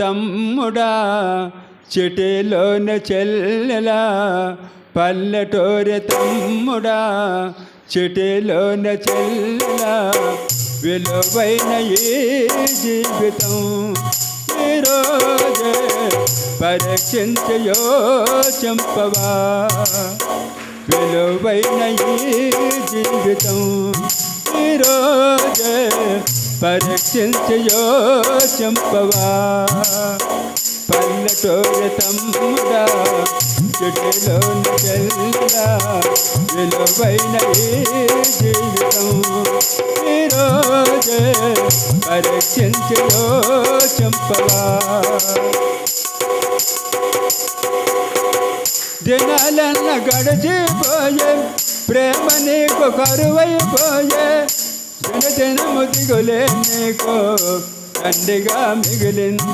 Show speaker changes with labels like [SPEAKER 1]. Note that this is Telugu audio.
[SPEAKER 1] తమ్ముడా చిటిలోన చెల్లెలా పల్లెటూరి తమ్ముడా చిటిలోన చెల్లెలా విలువైన ఈ జీవితం ఈరోజే పరీక్షించయో చంపవా విలువైన ఈ జీవితం ఈరోజే పరీక్షించయో చంపవా పల్లెటూరి తమ్ముడా చిటిలోన చెల్లెలా విలువైన ఈ జీవితం ఈరోజే పరీక్షించయో చంపవా దినాలన్న గడిచిపోయే ప్రేమ నీకు కరువైపోయే దినదినము దిగులే నీకు దండిగా మిగిలింది